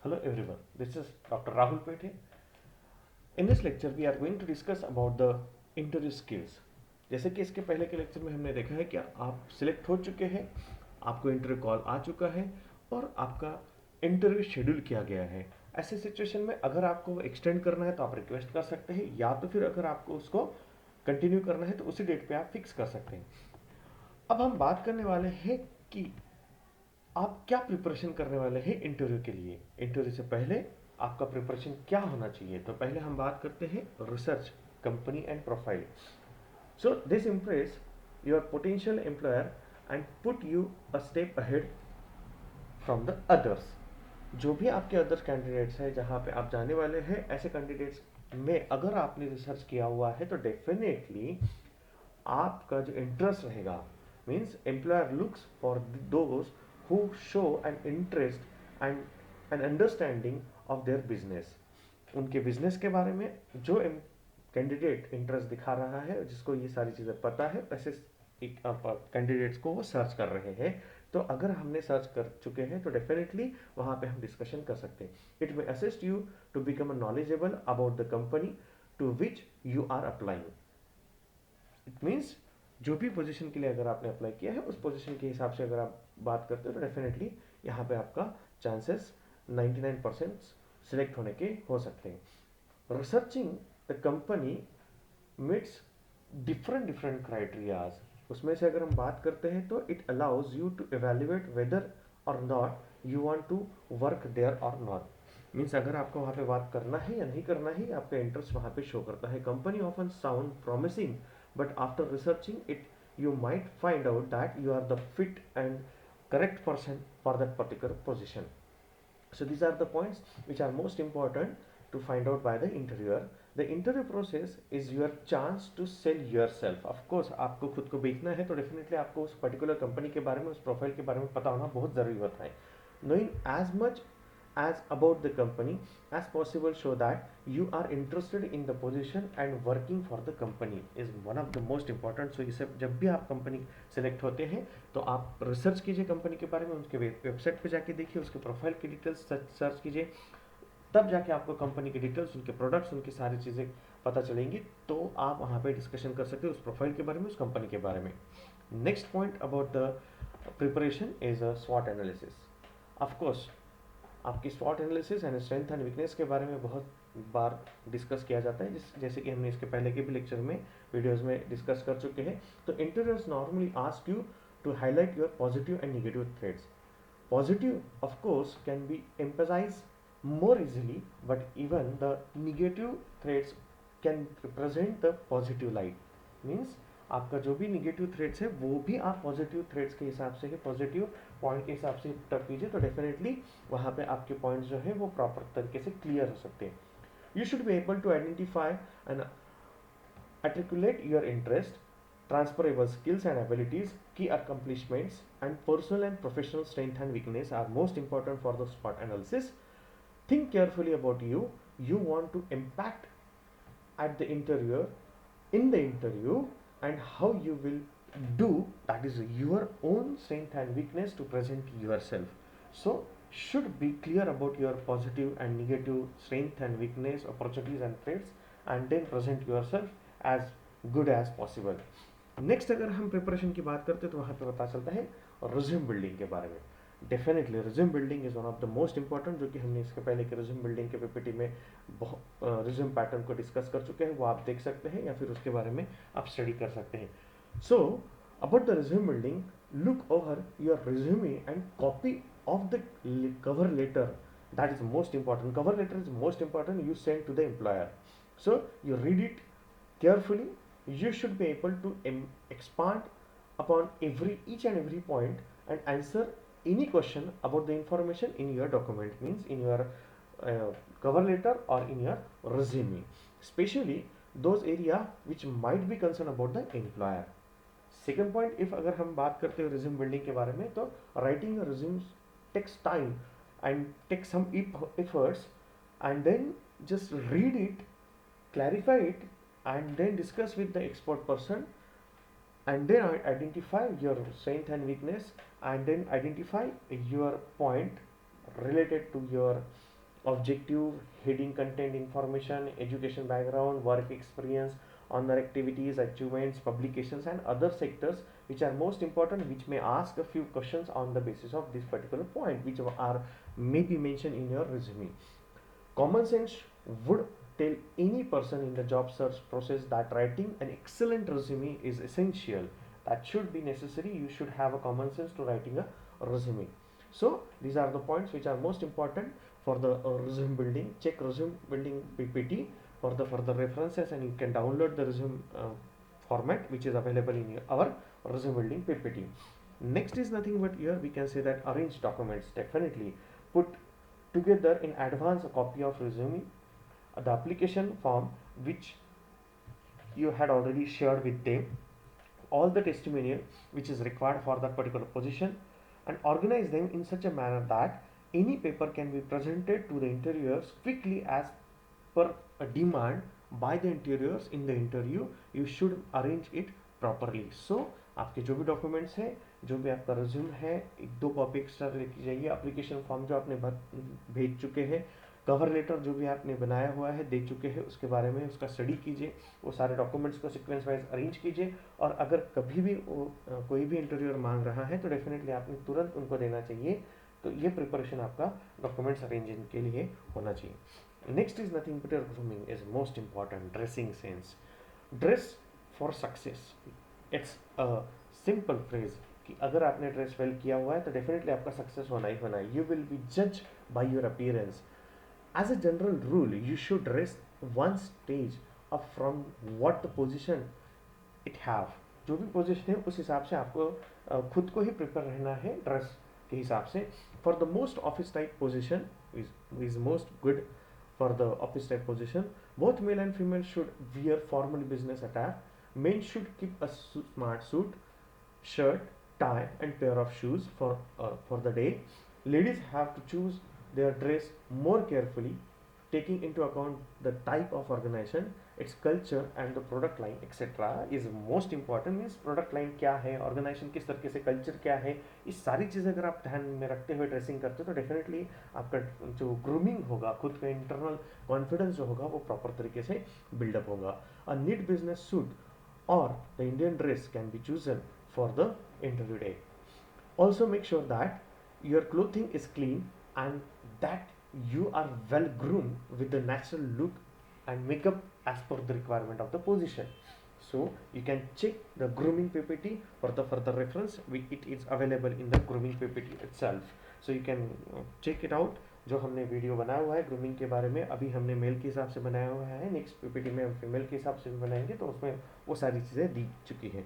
Hello everyone, this is Dr. Rahul Pethe. In this lecture we are going to discuss about the interview skills. जैसे कि इसके पहले के lecture में हमने देखा है कि आप सिलेक्ट हो चुके हैं, आपको इंटरव्यू कॉल आ चुका है और आपका इंटरव्यू शेड्यूल किया गया है। ऐसे सिचुएशन में अगर आपको एक्सटेंड करना है तो आप रिक्वेस्ट कर सकते हैं, या तो फिर अगर आपको उसको कंटिन्यू करना है तो उसी डेट पे आप फिक्स कर सकते हैं। अब हम बात करने वाले हैं कि आप क्या प्रिपरेशन करने वाले हैं इंटरव्यू के लिए। इंटरव्यू से पहले आपका प्रिपरेशन क्या होना चाहिए, तो पहले हम बात करते हैं research, company and profile. So this impress your potential employer and put you a step ahead from the others. जो भी आपके अदर कैंडिडेट्स हैं जहाँ पे आप जाने वाले हैं, ऐसे कैंडिडेट्स में अगर आपने रिसर्च किया हुआ है तो डेफिनेटली आपका जो इंटरेस्ट रहेगा, means employer looks for those who show an interest and an understanding of their business. उनके बिजनेस के बारे में जो कैंडिडेट इंटरेस्ट दिखा रहा है, जिसको ये सारी चीज़ें पता है, वैसे कैंडिडेट्स को वो सर्च कर रहे हैं। तो अगर हमने सर्च कर चुके हैं तो डेफिनेटली वहाँ पे हम डिस्कशन कर सकते हैं। It may assist you to become a knowledgeable about the company to which you are applying. It means जो भी पोजीशन के लिए अगर आपने अप्लाई किया है उस पोजीशन के हिसाब से अगर आप बात करते हो तो डेफिनेटली यहाँ पे आपका चांसेस 99% सिलेक्ट होने के हो सकते हैं। Researching the company meets different different criterias. उसमें से अगर हम बात करते हैं तो it allows you to evaluate whether or not you want to work there or not. Means अगर आपको वहाँ पे बात करना है या नहीं करना है, आपका इंटरेस्ट वहाँ पे शो करता है। Company often sound promising, but after researching it you might find out that you are the fit and correct person for that particular position. So these are the points which are most important to find out by the interviewer. The interview process is your chance to sell yourself. Of course आपको खुद को बेचना है तो definitely आपको उस particular company के बारे में, उस प्रोफाइल के बारे में पता होना बहुत ज़रूरी होता है। Knowing as much as about the company as possible show that you are interested in the position and working for the company is one of the most important. So इसे जब भी आप कंपनी सेलेक्ट होते हैं तो आप research कीजिए company के बारे में, उसके वेबसाइट पे जाके देखिए, उसके प्रोफाइल की डिटेल्स सर्च कीजिए, तब जाके आपको कंपनी की डिटेल्स, उनके प्रोडक्ट्स, उनकी सारी चीज़ें पता चलेंगी। तो आप वहाँ पे डिस्कशन कर सकते हो उस प्रोफाइल के बारे में, उस कंपनी के बारे में। Next point about the preparation is a स्वॉट एनालिसिस। ऑफकोर्स आपकी स्वॉट analysis and strength and weakness के बारे में बहुत बार डिस्कस किया जाता है, जैसे कि हमने इसके पहले के भी लेक्चर में, वीडियोस में डिस्कस कर चुके हैं। तो interviewers normally ask you to highlight your positive and negative threads. Positive, of course, can be emphasized more easily, but even the negative traits can represent the positive light. Means आपका जो भी negative threads है वो भी आप positive threads के हिसाब से ही, पॉजिटिव पॉइंट के हिसाब से टक कीजिए तो डेफिनेटली वहाँ पे आपके पॉइंट्स जो है वो प्रॉपर तरीके से क्लियर हो सकते हैं। You should be able to identify and articulate your interest, transferable skills and abilities, key accomplishments, and personal and professional strength and weakness are most important for the SWOT analysis. Think carefully about you want to impact at the interviewer, in the interview, and how you will do, that is your own strength and weakness to present yourself. So should be clear about your positive and negative strength and weakness, opportunities and threats, and then present yourself as good as possible. Next अगर हम preparation की बात करते हैं तो वहाँ पे पता चलता है रिज्यूम बिल्डिंग के बारे में। Definitely resume building is one of the most important, जो कि हमने इसके पहले के रिज्यूम बिल्डिंग के पीपीटी में रिज्यूम पैटर्न को डिस्कस कर चुके हैं, वो आप देख सकते हैं या फिर उसके बारे में आप स्टडी कर सकते हैं। So about the resume building, look over your resume and copy of the cover letter. that is most important. Cover letter is most important, you send to the employer. So you read it carefully. You should be able to expand upon each and every point and answer any question about the information in your document, means in your cover letter or in your resume, especially those area which might be concerned about the employer. Second point, if अगर हम बात करते हैं resume building के बारे में, तो writing a resume takes time and takes some efforts, and then just read it, clarify it, and then discuss with the expert person, and then identify your strength and weakness, and then identify your point related to your objective, heading content information, education background, work experience, honor activities, achievements, publications, and other sectors which are most important, which may ask a few questions on the basis of this particular point, which are maybe mentioned in your resume. Common sense would tell any person in the job search process that writing an excellent resume is essential. That should be necessary. You should have a common sense to writing a resume. So these are the points which are most important for the resume building. Check resume building PPT for the further references, and you can download the resume format which is available in our resume building PPT. Next is nothing but here we can say that arrange documents. Definitely put together in advance a copy of resume, the application form which you had already shared with them, all the testimonial which is required for that particular position, and organize them in such a manner that any paper can be presented to the interviewers quickly as per a demand by the interviewers in the interview. You should arrange it properly. So आपके जो भी documents है, जो भी आपका resume है, एक दो कॉपी एक्स्ट्रा लेके जाइए, एप्लीकेशन फॉर्म जो आपने भेज चुके हैं, कवर लेटर जो भी आपने बनाया हुआ है दे चुके हैं, उसके बारे में उसका स्टडी कीजिए, वो सारे डॉक्यूमेंट्स को सीक्वेंस वाइज अरेंज कीजिए, और अगर कभी भी कोई भी इंटरव्यूअर मांग रहा है तो डेफिनेटली आपने तुरंत उनको देना चाहिए. तो ये प्रिपरेशन आपका डॉक्यूमेंट्स अरेंजिंग के लिए होना चाहिए. Next is nothing but grooming is most important. Dressing sense. Dress for success. It's a simple phrase कि अगर आपने ड्रेस वेल किया हुआ है तो डेफिनेटली आपका सक्सेस होना ही होना है. यू विल बी जज by your appearance. As a general rule, you should dress one stage up from what the position it have. जो भी पोजीशन है उस हिसाब से आपको खुद को ही प्रिपेयर रहना है ड्रेस के हिसाब से. For the most office type position is most good. For the office type position, both male and female should wear formal business attire. Men should keep a smart suit, shirt, tie, and pair of shoes for the day. Ladies have to choose their dress more carefully, taking into account the type of organization, its culture, and the product line, etc. is most important. Means product line क्या है, organization किस तरीके से, culture क्या है, इस सारी चीज़ें अगर आप ध्यान में रखते हुए ड्रेसिंग करते हो तो डेफिनेटली आपका जो ग्रूमिंग होगा, खुद का इंटरनल कॉन्फिडेंस जो होगा वो प्रॉपर तरीके से बिल्डअप होगा. A neat business suit or the Indian dress can be chosen for the interview day. Also make sure that your clothing is clean and that you are well groomed with the natural look and makeup as per the requirement of the position. So you can check the grooming PPT for the further reference. It is available in the grooming PPT itself. So you can check it out. जो हमने video बनाया हुआ है grooming के बारे में, अभी हमने मेल के हिसाब से बनाया हुआ है. नेक्स्ट पीपीटी में हम फीमेल के हिसाब से भी बनाएंगे तो उसमें वो सारी चीज़ें दी चुकी हैं.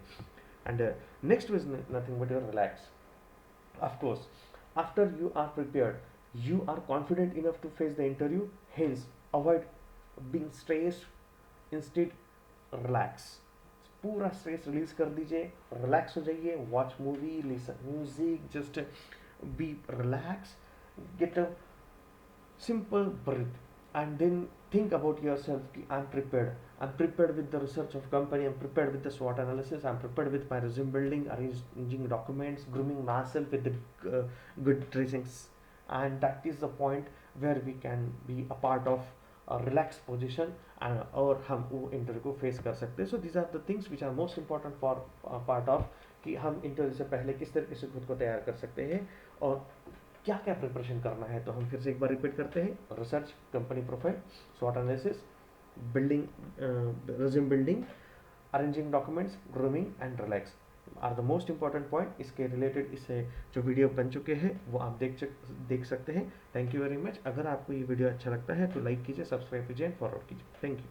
And next is nothing but your relax. Of course after you are prepared you are confident enough to face the interview, hence avoid being stressed. Instead relax. पूरा स्ट्रेस रिलीज कर दीजिए, रिलैक्स हो जाइए, watch movie, listen music, just be relax, get a simple breath, and then think about yourself ki I'm prepared with the research of company, I'm prepared with the SWOT analysis, I'm prepared with my resume building, arranging documents, grooming myself with the good dressings, and that is the point where we can be a part of a relaxed position और हम वो interview को face कर सकते हैं. So these are the things which are most important for part of कि हम interview से पहले किस तरीके से खुद को तैयार कर सकते हैं और क्या क्या प्रिपरेशन करना है. तो हम फिर से एक बार रिपीट करते हैं. रिसर्च, कंपनी प्रोफाइल, स्वॉट analysis, building, resume building, arranging documents, grooming and relax are the most important point. इसके रिलेटेड इससे जो वीडियो बन चुके हैं वो आप देख सकते हैं. Thank you very much. अगर आपको ये वीडियो अच्छा लगता है तो लाइक कीजिए, सब्सक्राइब कीजिए एंड फॉरवर्ड कीजिए. Thank you.